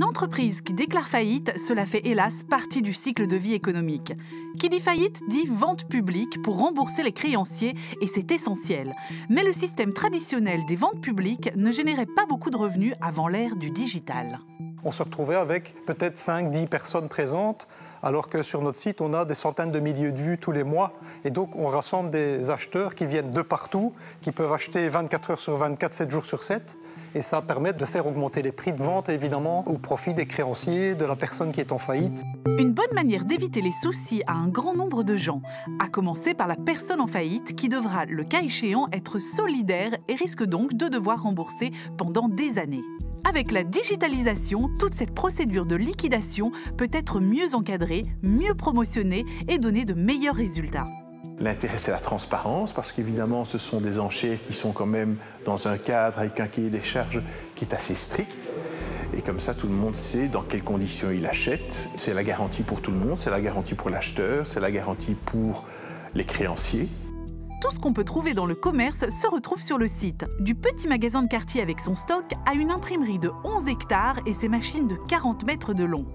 Une entreprise qui déclare faillite, cela fait hélas partie du cycle de vie économique. Qui dit faillite dit vente publique pour rembourser les créanciers et c'est essentiel. Mais le système traditionnel des ventes publiques ne générait pas beaucoup de revenus avant l'ère du digital. On se retrouvait avec peut-être 5-10 personnes présentes, alors que sur notre site, on a des centaines de milliers de vues tous les mois. Et donc, on rassemble des acheteurs qui viennent de partout, qui peuvent acheter 24 heures sur 24, 7 jours sur 7. Et ça permet de faire augmenter les prix de vente, évidemment, au profit des créanciers, de la personne qui est en faillite. Une bonne manière d'éviter les soucis à un grand nombre de gens, à commencer par la personne en faillite qui devra, le cas échéant, être solidaire et risque donc de devoir rembourser pendant des années. Avec la digitalisation, toute cette procédure de liquidation peut être mieux encadrée, mieux promotionnée et donner de meilleurs résultats. L'intérêt, c'est la transparence, parce qu'évidemment, ce sont des enchères qui sont quand même dans un cadre avec un cahier des charges qui est assez strict. Et comme ça, tout le monde sait dans quelles conditions il achète. C'est la garantie pour tout le monde, c'est la garantie pour l'acheteur, c'est la garantie pour les créanciers. Tout ce qu'on peut trouver dans le commerce se retrouve sur le site. Du petit magasin de quartier avec son stock à une imprimerie de 11 hectares et ses machines de 40 mètres de long.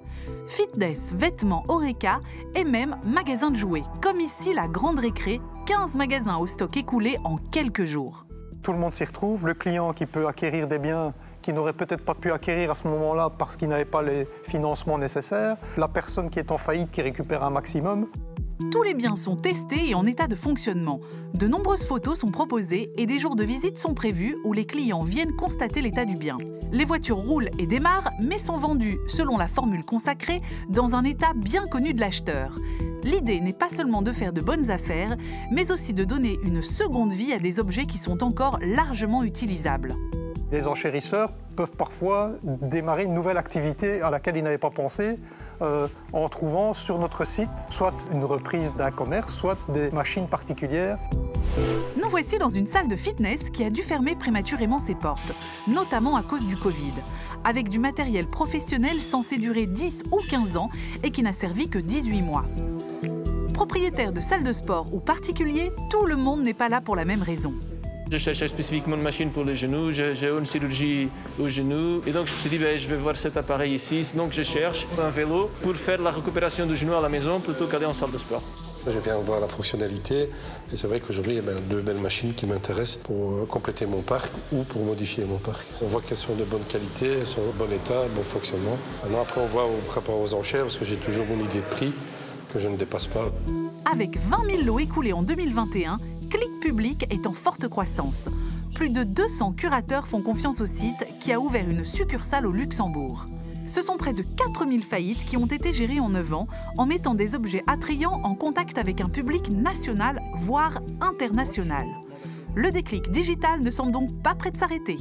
Fitness, vêtements, Horeca et même magasin de jouets. Comme ici, la Grande Récré, 15 magasins au stock écoulé en quelques jours. Tout le monde s'y retrouve. Le client qui peut acquérir des biens qu'il n'aurait peut-être pas pu acquérir à ce moment-là parce qu'il n'avait pas les financements nécessaires. La personne qui est en faillite qui récupère un maximum. Tous les biens sont testés et en état de fonctionnement. De nombreuses photos sont proposées et des jours de visite sont prévus où les clients viennent constater l'état du bien. Les voitures roulent et démarrent, mais sont vendues, selon la formule consacrée, dans un état bien connu de l'acheteur. L'idée n'est pas seulement de faire de bonnes affaires, mais aussi de donner une seconde vie à des objets qui sont encore largement utilisables. Les enchérisseurs peuvent parfois démarrer une nouvelle activité à laquelle ils n'avaient pas pensé en trouvant sur notre site soit une reprise d'un commerce, soit des machines particulières. Nous voici dans une salle de fitness qui a dû fermer prématurément ses portes, notamment à cause du Covid, avec du matériel professionnel censé durer 10 ou 15 ans et qui n'a servi que 18 mois. Propriétaire de salle de sport ou particulier, tout le monde n'est pas là pour la même raison. Je cherchais spécifiquement une machine pour les genoux, j'ai une chirurgie au genou et donc je me suis dit je vais voir cet appareil ici. Donc je cherche un vélo pour faire la récupération du genou à la maison plutôt qu'aller en salle de sport. Je viens voir la fonctionnalité et c'est vrai qu'aujourd'hui il y a deux belles machines qui m'intéressent pour compléter mon parc ou pour modifier mon parc. On voit qu'elles sont de bonne qualité, elles sont en bon état, bon fonctionnement. Alors après on voit au rapport aux enchères parce que j'ai toujours mon idée de prix que je ne dépasse pas. Avec 20 000 lots écoulés en 2021, Click Public est en forte croissance. Plus de 200 curateurs font confiance au site qui a ouvert une succursale au Luxembourg. Ce sont près de 4 000 faillites qui ont été gérées en 9 ans en mettant des objets attrayants en contact avec un public national, voire international. Le déclic digital ne semble donc pas prêt de s'arrêter.